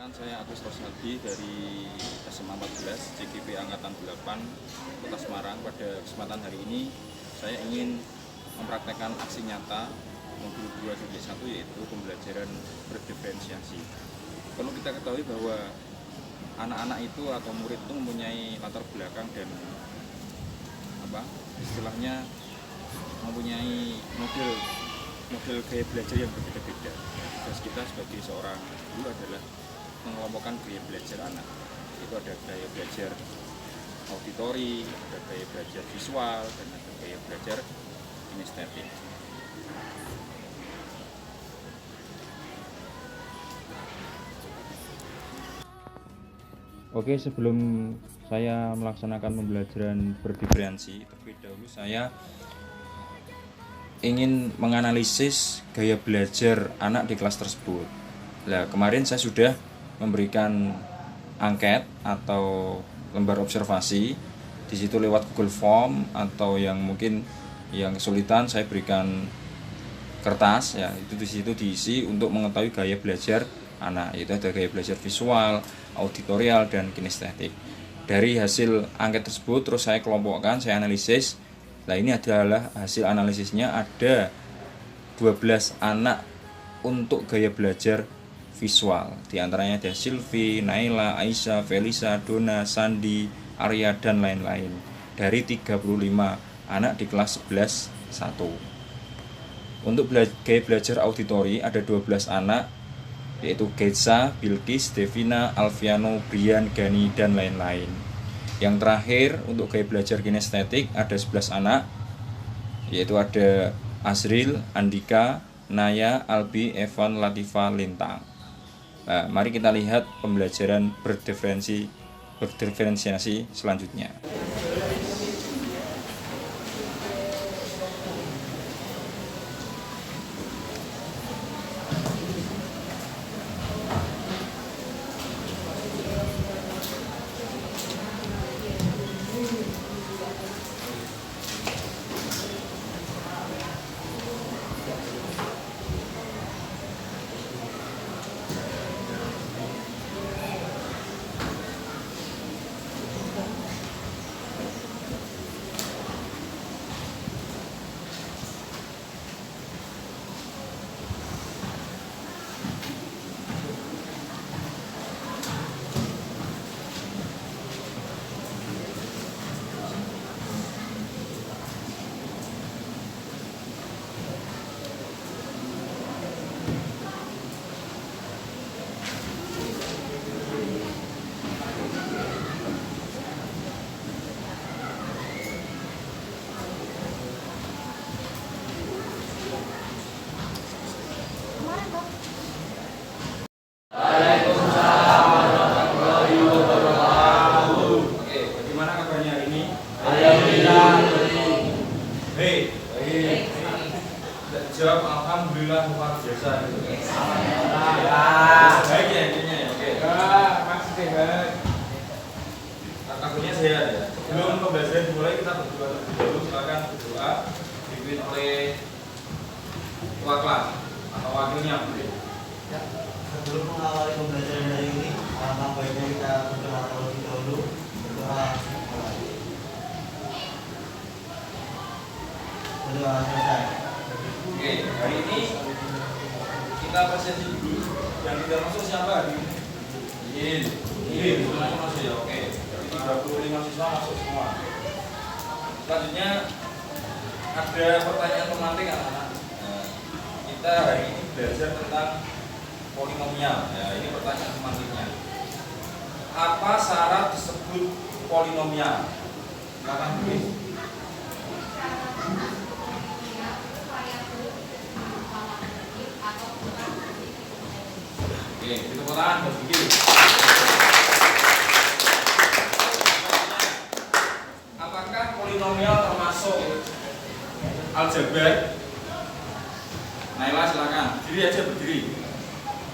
Perkenalkan, saya Agus Rosaldi dari SMA 14 CGP Angkatan 8 Kota Semarang. Pada kesempatan hari ini saya ingin mempraktekkan aksi nyata modul 2.1 yaitu pembelajaran berdiferensiasi. Perlu kita ketahui bahwa anak-anak itu atau murid itu mempunyai latar belakang dan istilahnya mempunyai model gaya belajar yang berbeda-beda. Tugas kita sebagai seorang guru adalah mengelompokkan gaya belajar anak. Itu ada gaya belajar auditori, ada gaya belajar visual, dan ada gaya belajar kinestetik. Oke, sebelum saya melaksanakan pembelajaran berdiferensi, terlebih dahulu saya ingin menganalisis gaya belajar anak di kelas tersebut. Nah, kemarin saya sudah memberikan angket atau lembar observasi di situ lewat Google Form, atau yang mungkin yang kesulitan saya berikan kertas ya, itu di situ diisi untuk mengetahui gaya belajar anak. Itu ada gaya belajar visual, auditorial, dan kinestetik. Dari hasil angket tersebut terus saya kelompokkan, saya analisis. Nah, ini adalah hasil analisisnya, ada 12 anak untuk gaya belajar visual. Di antaranya ada Silvi, Naila, Aisyah, Felisa, Dona, Sandi, Arya, dan lain-lain. Dari 35 anak di kelas 11 1. Untuk gaya belajar auditori ada 12 anak, yaitu Getsa, Bilkis, Devina, Alfiano, Brian, Gani, dan lain-lain. Yang terakhir untuk gaya belajar kinestetik ada 11 anak, yaitu ada Azril, Andika, Naya, Albi, Evan, Latifa, Lintang. Nah, mari kita lihat pembelajaran berdiferensiasi selanjutnya. Jawab alhamdulillah luar biasa. Baik ya intinya ya. Oke. Masih sehat. Takutnya sehat ya. Sebelum pembelajaran dimulai kita berdoa terlebih dahulu. Silakan berdoa dipimpin oleh ketua kelas atau wakilnya boleh. Ya, sebelum mengawali pembelajaran hari ini, alangkah baiknya kita berdoa terlebih dahulu. Berdoa selesai. Oke, hari ini kita apresiasi dulu. Yang tidak masuk siapa hari ini? Semuanya masuk ya, oke. Dari 35 siswa masuk semua. Selanjutnya ada pertanyaan pemantik anak-anak. Kita hari ini belajar tentang polinomial. Ya, ini pertanyaan pemantiknya. Apa syarat disebut polinomial? Silakan tulis. Oke, tepuk tangan buat Vicky. Apakah polinomial termasuk aljabar? Naila silakan. Berdiri aja, berdiri.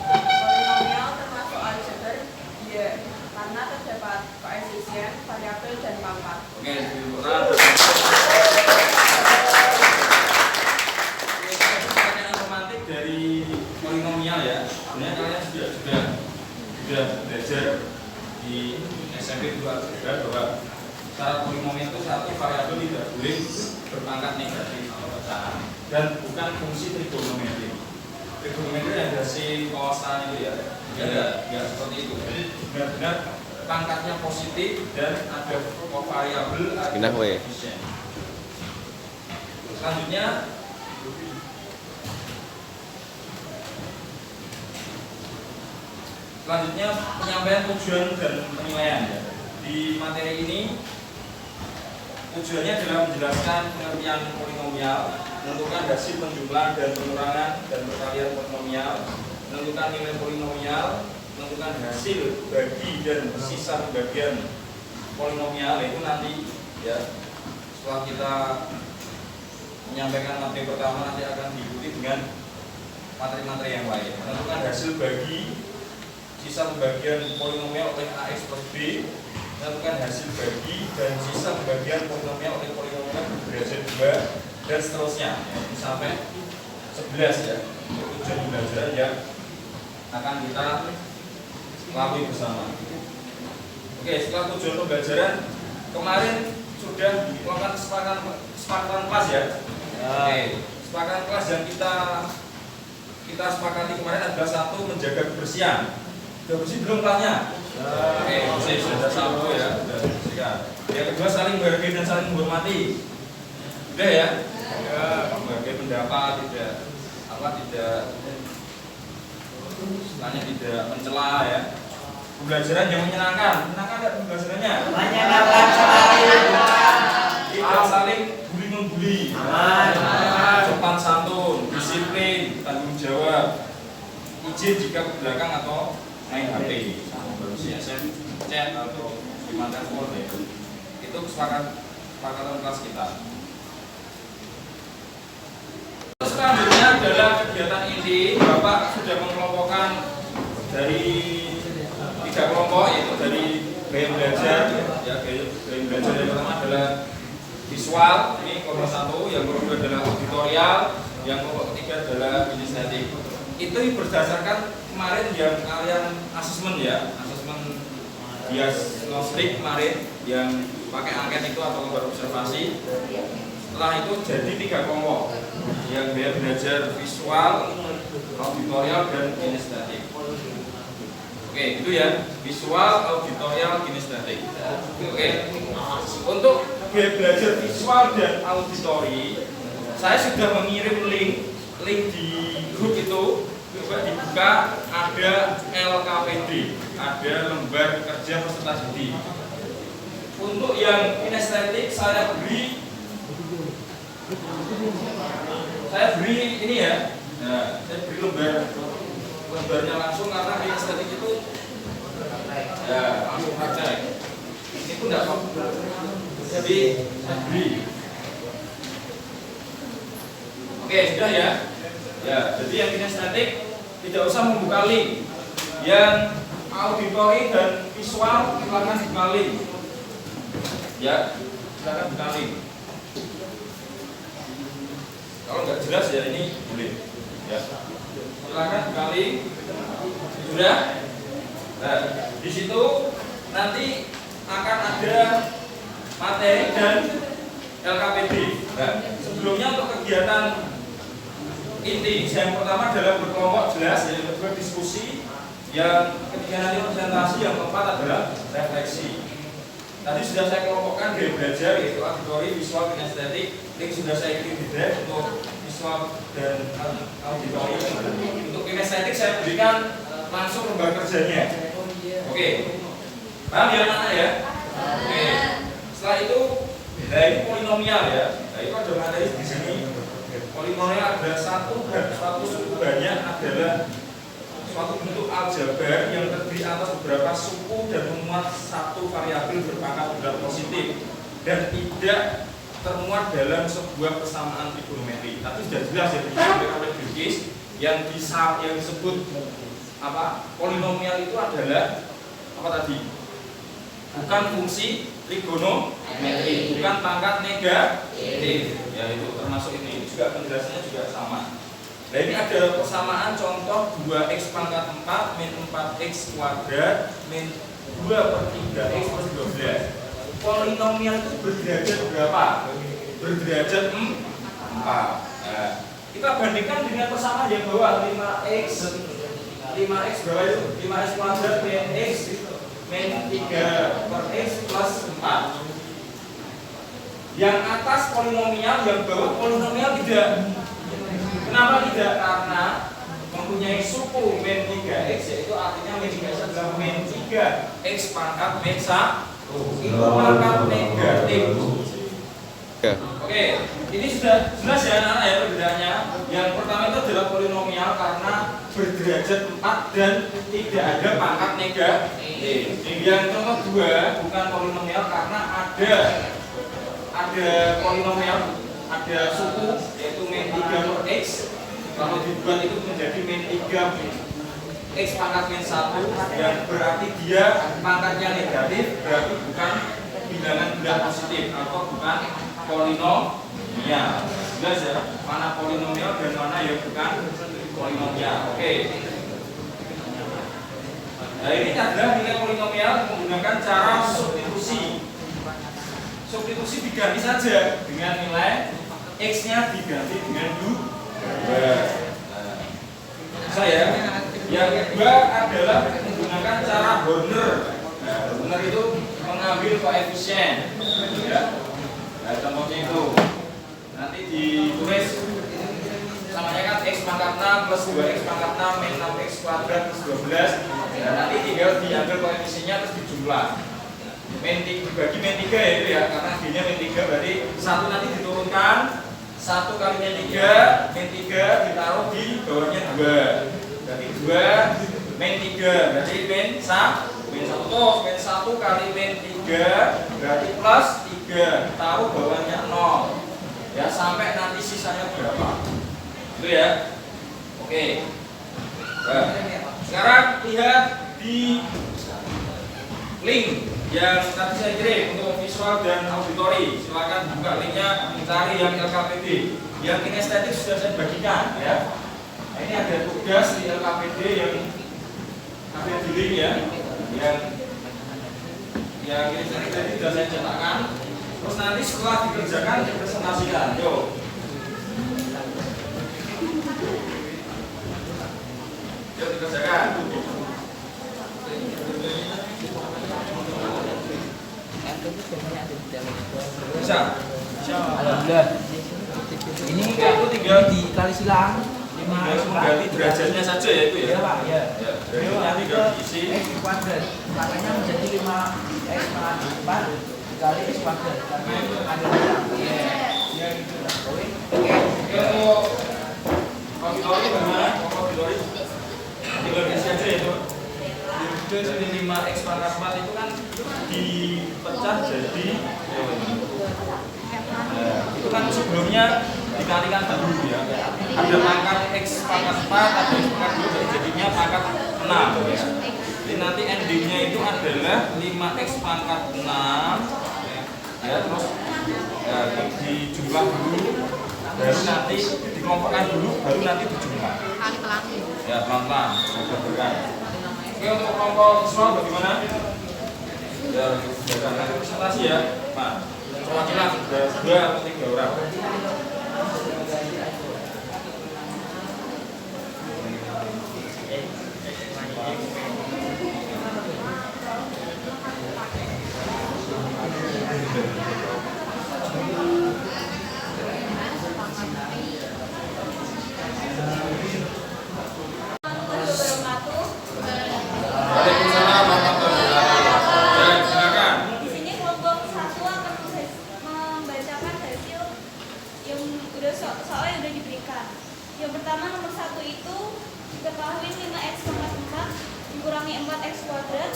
Polinomial termasuk aljabar? Iya, karena terdapat koefisien, variabel, dan pangkat. Oke, tepuk tangan. Pertanyaan romantik dari polinomial ya. Sebenarnya kalian sudah sudah belajar di SMP 2 bahwa syarat polinomial itu satu variabel tidak boleh berpangkat negatif atau pecahan dan bukan fungsi trigonometri. Trigonometri yang hasil kawasan itu ya, ya seperti itu. Jadi benar-benar pangkatnya positif dan ada variabel ada koefisien. Selanjutnya penyampaian tujuan dan penilaian ya. Di materi ini tujuannya adalah menjelaskan pengertian polinomial, menentukan hasil penjumlahan dan pengurangan dan perkalian polinomial, menentukan nilai polinomial, menentukan hasil bagi dan sisa pembagian polinomial. Itu nanti ya setelah kita menyampaikan materi pertama nanti akan diikuti dengan materi-materi yang lain. Menentukan hasil bagi sisa pembagian polinomial oleh AX plus B, menentukan hasil bagi dan sisa pembagian polinomial oleh polinomial berderajat 2 dan seterusnya ya, sampai 11 ya. Tujuan pembelajaran yang akan kita lalui bersama. Oke, setelah tujuan pembelajaran kemarin sudah melakukan kesepakatan kelas ya. Oke, kesepakatan kelas yang kita sepakati kemarin adalah satu, menjaga kebersihan. Sudah bersih belum kelasnya? Oke, bersih sudah satu ya. Yang kedua, saling menghargai dan saling menghormati. Sudah ya? Ya, menghargai pendapat, tidak mencela ya. Pembelajaran yang menyenangkan tidak pembelajarannya? Menyenangkan sekali. Tidak saling bully-membuli. Sopan santun, disiplin, tanggung jawab, izin jika ke belakang atau main HP, berusia chat atau gimana telepon ya. Itu kesepakatan kelas kita. Selanjutnya adalah kegiatan inti. Bapak sudah mengelompokkan dari 3 kelompok, yaitu dari gaya belajar ya, gaya belajar yang pertama adalah visual, ini kelompok 1, yang kedua adalah auditorial, yang kelompok ketiga adalah kinestetik. Itu berdasarkan kemarin yang kalian asesmen ya, asesmen diagnostik kemarin yang pakai angket itu atau lembar observasi. Setelah itu jadi 3 kelompok yang gaya belajar visual, auditorial, dan kinestetik. Oke, itu ya, visual, auditorial, kinestetik. Oke, untuk gaya belajar visual dan auditori, saya sudah mengirim link di grup itu. Coba dibuka, ada LKPD, ada lembar kerja peserta didik. Untuk yang kinestetik saya beri ini ya. Nah, saya beri lembarnya langsung karena kinestetik itu ya langsung praktek. Ini pun tidak apa-apa. Jadi saya beri. Oke, sudah ya. Ya, jadi yang kinestetik tidak usah membuka link. Yang auditori dan visual silakan buka link. Ya, silakan buka link. Kalau nggak jelas ya ini boleh. Ya, silakan buka link. Sudah. Nah, di situ nanti akan ada materi dan LKPD. Nah, sebelumnya untuk kegiatan inti yang pertama adalah berkelompok jelas, yang kedua diskusi, yang ketiga nanti presentasi, yang keempat adalah refleksi. Tadi sudah saya kelompokkan gaya belajar yaitu auditori, visual, kinestetik. Link sudah saya kirim di drive untuk visual dan auditori. Untuk kinestetik saya berikan langsung lembar kerjanya. Oke, paham ya anak ya? Oke. Setelah itu, nah ini polinomial ya. Nah itu ada materi di sini. Polinomial adalah suatu suku banyak adalah suatu bentuk aljabar yang terdiri atas beberapa suku dan memuat satu variabel berpangkat bulat positif dan tidak termuat dalam sebuah persamaan trigonometri. Tapi sudah jelas ya disampaikan oleh Bilqis yang disebut apa? Polinomial itu adalah apa tadi? Bukan fungsi trigonometri, bukan pangkat negatif. Ya itu termasuk ini juga penjelasannya juga sama. Nah ini ada persamaan contoh 2x pangkat 4 min 4x kuadrat min 2 per 3x plus 12. Polinomial itu berderajat berapa? Berderajat 4. Nah, kita bandingkan dengan persamaan yang bawah 5x bawah itu 5x kuadrat min x min 3 per x plus 4. Yang atas polinomial, yang bawah polinomial tidak. Kenapa tidak? Karena mempunyai suku min 3x, yaitu artinya min 3x adalah min 3x pangkat min 1 itu pangkat negatif. Oke, ini sudah jelas ya anak-anak ya perbedaannya. Yang pertama itu adalah polinomial karena berderajat 4 dan tidak ada pangkat negatif. Yang contoh 2 bukan polinomial karena ada polinomial, ada suku yaitu min 3 per x. Kalau dibuat itu menjadi min 3 x pangkat min 1 yang berarti dia pangkatnya negatif, berarti bukan bilangan bulat positif atau bukan polinomial. Jelas ya, mana polinomial dan mana yang bukan polinomial. Oke. Nah ini adalah nilai polinomial menggunakan cara substitusi. Substitusi diganti saja dengan nilai x-nya diganti dengan 2. Saya yang kedua adalah menggunakan cara Horner. Nah, Horner itu mengambil koefisien. Ya. Nah, contohnya itu nanti ditulis namanya kan x pangkat 6 plus 2x pangkat 6 min 6x kuadrat plus 12. Nah, nanti tinggal diambil koefisiennya terus dijumlah. Dibagi min 3 ya itu ya, karena d-nya min 3 berarti 1 nanti diturunkan 1 kali min 3 ditaruh di bawahnya 2 berarti 2 min 3 berarti min 1 min 1 kali min 3 berarti plus 3 taruh bawahnya 0 ya sampai nanti sisanya berapa itu ya. Oke. Nah, sekarang lihat di link yang tadi saya kirim untuk visual dan auditori. Silakan buka linknya, cari yang LKPD. Yang kinestetik sudah saya bagikan ya. Nah, ini ada tugas di LKPD yang ada di link ya. Yang kinestetik tadi sudah saya cetakkan. Terus nanti setelah dikerjakan dipresentasikan. Yuk. Yuk dikerjakan. Bisa. Alhamdulillah. Ini itu tinggal dikali silang 5 mengganti derajatnya saja ya itu ya. Iya Pak, ya. Derajatnya tinggal diisi x kuadrat. Makanya menjadi 5x pangkat 4 dikali x kuadrat. Karena ada silang. Iya. Ya gitu lah. Oke. Untuk auditori bagaimana? Auditori tinggal diisi aja ya itu. Jadi 5x pangkat 4 itu kan dipecah jadi itu kan sebelumnya dikalikan dulu ya. Ada pangkat x pangkat 4, ada x pangkat 2, jadi jadinya pangkat 6 ya. Jadi nanti endingnya itu adalah 5x pangkat 6 ya, terus ya, dijumlah dulu baru nanti dikelompokkan dulu baru nanti dijumlah ya pelan-pelan berat. Oke, untuk kelompok visual bagaimana? Ya, nanti presentasi ya Pak. Perwakilan sudah 2 atau 3 orang. Yang pertama nomor 1 itu diketahui 5x pangkat 4 dikurangi 4x kuadrat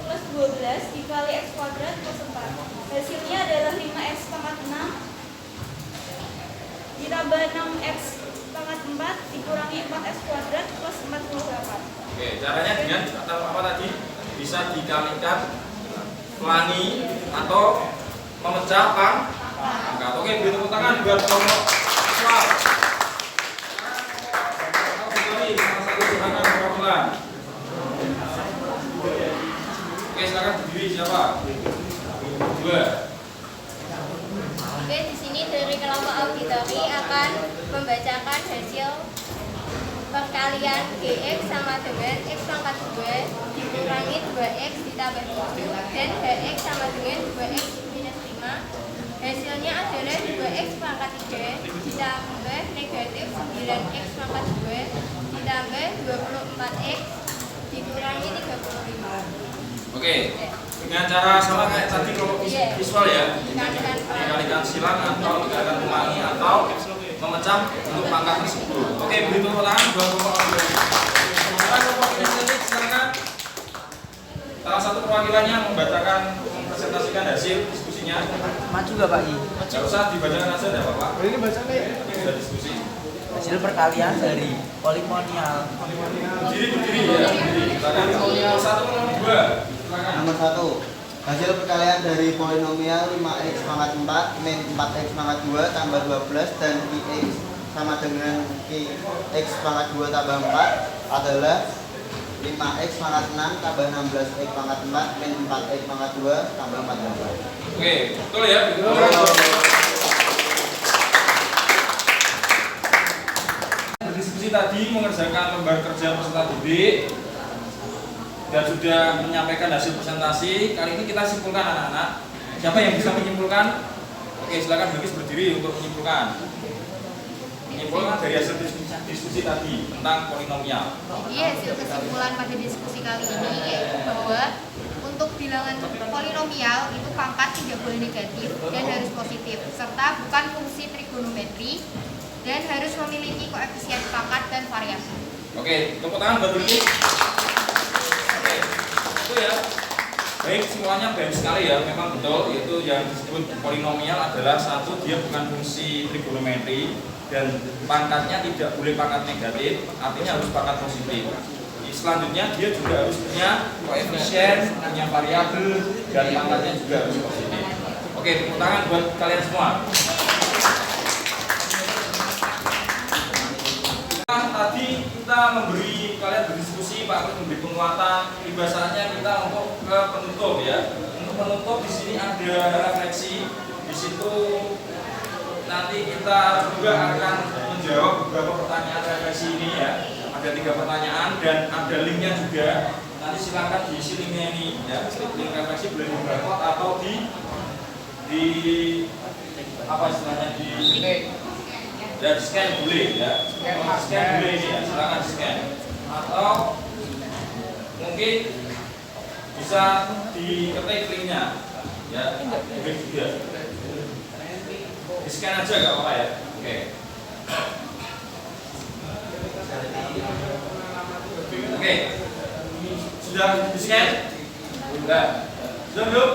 plus 12 dikali x kuadrat plus 4. Hasilnya adalah 5x pangkat 6 ditambah 6x pangkat 4 dikurangi 4x kuadrat plus 48. Oke, caranya dengan apa tadi? Bisa dikalikan, pelangi atau memecah pangkat. Oke, beri tepuk tangan buat kelompok visual. siapa? Dua. Oke, di sini dari kelompok auditori akan membacakan hasil perkalian GX sama dengan X pangkat 2 dikurangi 2X ditambah 7 dan HX sama dengan 2X minus 5. Hasilnya adalah 2X pangkat 3 ditambah negatif 9X pangkat 2 ditambah 24X dikurangi 35. Oke, dengan cara sama kayak tadi kelompok visual ya, dikalikan silang atau dikalikan ulangi atau memecah untuk pangkat tersebut. Oke, beri tepuk tangan buat kelompok auditori. Sekarang kelompok kinestetik silakan. Salah satu perwakilannya membacakan, mempresentasikan hasil diskusinya. Maju gak Pak I? Gak usah dibacakan aja, tidak apa-apa. Ini baca nih. Tapi sudah diskusi. Hasil perkalian dari polinomial. Berdiri ya, berdiri. Silakan. Nomor 1, nomor 2. Silakan. Nomor 1. Hasil perkalian dari polinomial 5x pangkat 4 min 4x pangkat 2 tambah 12 dan x sama dengan x pangkat 2 tambah 4 adalah 5x pangkat 6 tambah 16x pangkat 4 min 4x pangkat 2 tambah 4 tambah 4. Oke, betul ya? Betul. Berdiskusi tadi mengerjakan lembar kerja peserta didik dan sudah menyampaikan hasil presentasi. Kali ini kita simpulkan anak-anak. Siapa yang bisa menyimpulkan? Oke, silakan berdiri untuk menyimpulkan. Menyimpulkan dari hasil diskusi tadi tentang polinomial. Jadi hasil kesimpulan pada diskusi kali ini yaitu bahwa untuk bilangan polinomial itu pangkat tidak boleh negatif dan harus positif serta bukan fungsi trigonometri dan harus memiliki koefisien pangkat dan variabel. Oke, tepuk tangan buat berdiri. Oke, itu ya. Baik, semuanya baik sekali ya. Memang betul, yaitu yang disebut polinomial adalah satu, dia bukan fungsi trigonometri dan pangkatnya tidak boleh pangkat negatif, artinya harus pangkat positif. Selanjutnya dia juga harus punya koefisien, punya variabel, dan pangkatnya juga harus positif. Oke, tepuk tangan buat kalian semua. Tadi kita memberi kalian berdiskusi, Pak Agus memberi penguatan. Tiba saatnya kita untuk ke penutup ya. Untuk penutup di sini ada refleksi. Di situ nanti kita juga akan menjawab beberapa pertanyaan refleksi ini ya. Ada 3 pertanyaan dan ada linknya juga. Nanti silakan diisi linknya ini ya. Link refleksi boleh di barcode atau di apa istilahnya di dan scan boleh ya. Scan boleh ini ya. Silakan scan atau mungkin bisa diketik linknya ya. Boleh juga. Di scan aja gak apa-apa ya. Oke. Oke, sudah di scan? Sudah. Sudah belum?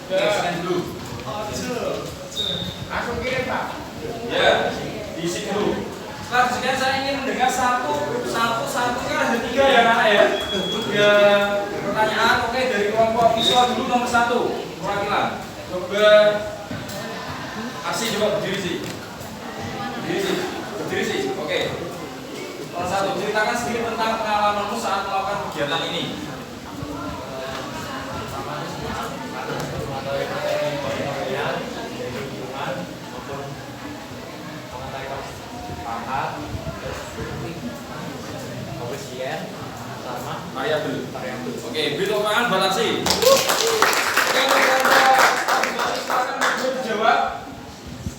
Oke, scan dulu. Langsung kirim Pak. Ya, diisi dulu. Setelah di scan saya ingin mendengar satu kan ada 3 ya anak ya. 3 pertanyaan. Oke, dari kelompok visual dulu nomor 1 perwakilan. Coba aksi coba berdiri sih. Berdiri sih. Oke. Nomor 1, ceritakan sedikit tentang pengalamanmu saat melakukan kegiatan ini. Variabel. Oke, beri tepuk tangan buat aksi. Oke, silakan dijawab.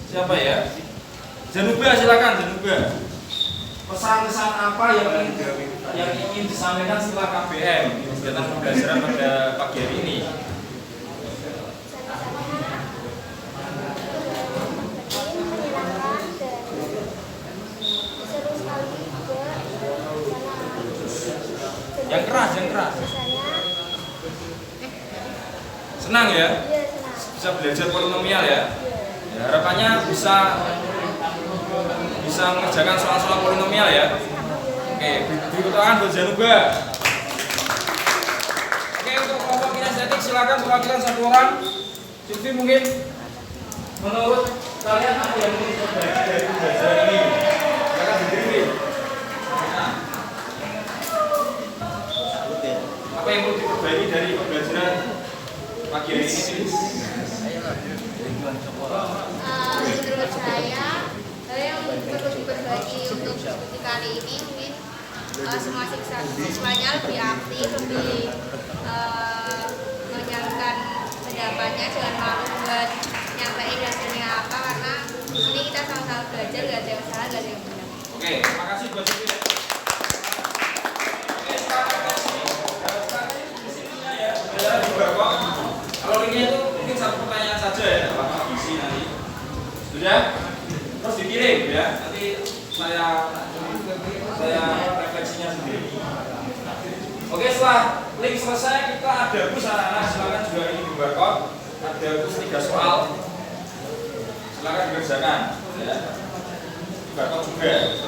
Siapa ya? Januba, silakan Januba. Pesan-pesan apa yang ingin disampaikan setelah KBM kegiatan pembelajaran pada pagi hari ini? Yang keras. Senang ya? Bisa belajar polinomial ya? Ya, harapannya bisa mengerjakan soal-soal polinomial ya. Oke, beri tangan buat Januba. Oke, untuk kelompok kinestetik silakan perwakilan 1 orang. Silvi mungkin menurut kalian apa yang ingin diperbaiki dari pembelajaran ini? Silakan berdiri. Nah, apa yang perlu diperbaiki dari pembelajaran pagi hari ini? Menurut saya, hal yang perlu diperbaiki untuk diskusi kali ini mungkin semua siswanya lebih aktif, lebih menyalurkan pendapatnya, jangan malu buat nyampein hasilnya apa, karena di sini kita sama-sama belajar, gak ada yang salah, gak ada yang benar. Oke, terima kasih buat Oke, sekarang diskusinya ya, belajar juga kok. Kalau linknya itu mungkin satu pertanyaan saja ya, Bapak isi nanti. Sudah? Terus dikirim ya, nanti saya refleksinya sendiri. Oke, setelah link selesai kita ada quiz anak-anak, silakan juga ini di barcode. Ada quiz 3 soal. Silakan dikerjakan ya. Di barcode juga.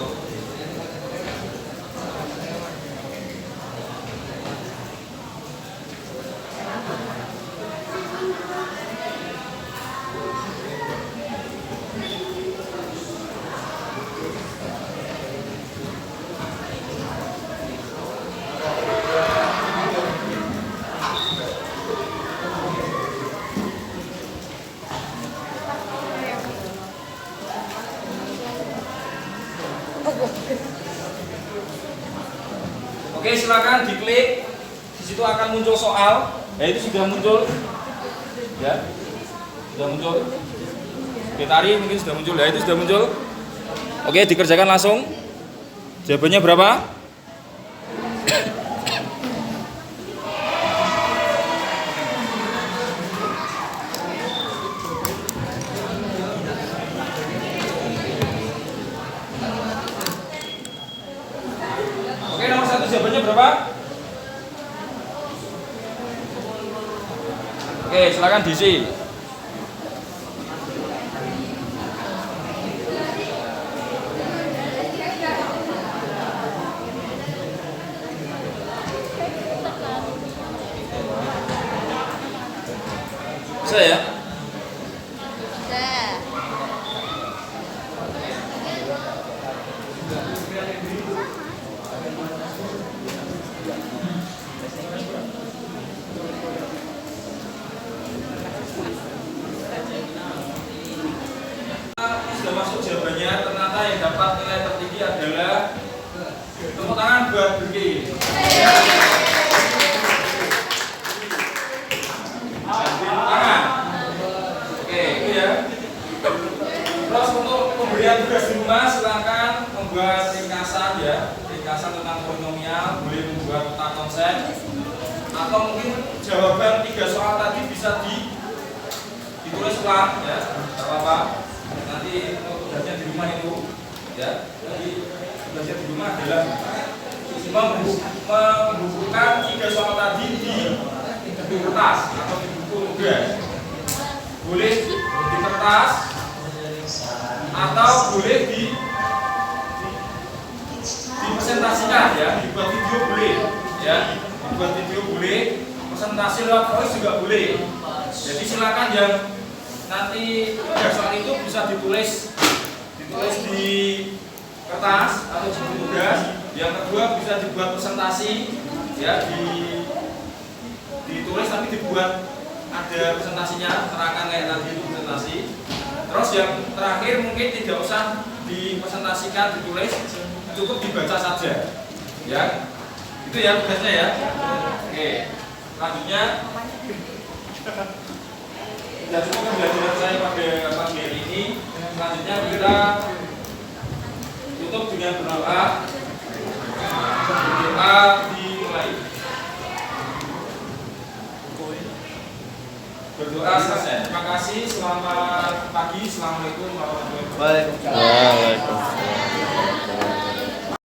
Oke, silakan diklik. Di situ akan muncul soal. Ya, itu sudah muncul. Ya. Sudah muncul. Oke, tari mungkin sudah muncul. Ya, itu sudah muncul. Oke, dikerjakan langsung. Jawabannya berapa? Oke, nomor 1 jawabannya berapa? Oke, silakan diisi. Bisa ya? Udah. Sudah masuk jawabannya, ternyata yang dapat nilai tertinggi adalah tepuk tangan buat Burki. Tangan. Oke, itu ya. Terus untuk pemberian tugas di rumah silakan membuat ringkasan ya, ringkasan tentang polinomial, boleh membuat peta konsep atau mungkin jawaban 3 soal tadi bisa ditulis ulang ya, tidak apa-apa. Nanti tugasnya di rumah itu ya, jadi tugasnya di rumah adalah menghubungkan 3 soal tadi di kertas atau di buku tugas. Boleh di kertas atau boleh dipresentasikan ya, dibuat video boleh ya, dibuat video boleh, presentasi lewat voice juga boleh. Jadi silakan yang nanti tugas soal itu bisa ditulis di kertas atau di buku tugas. Yang kedua bisa dibuat presentasi ya, ditulis tapi dibuat ada presentasinya, terangkan kayak tadi itu presentasi. Terus yang terakhir mungkin tidak usah dipresentasikan, ditulis, cukup dibaca saja ya. Itu ya tugasnya ya. Oke, selanjutnya sudah cukup pembelajaran saya pada pagi hari ini. Selanjutnya kita tutup dengan berdoa. Berdoa dimulai. Berdoa selesai. Terima kasih. Selamat pagi. Assalamualaikum warahmatullahi wabarakatuh. Waalaikumsalam.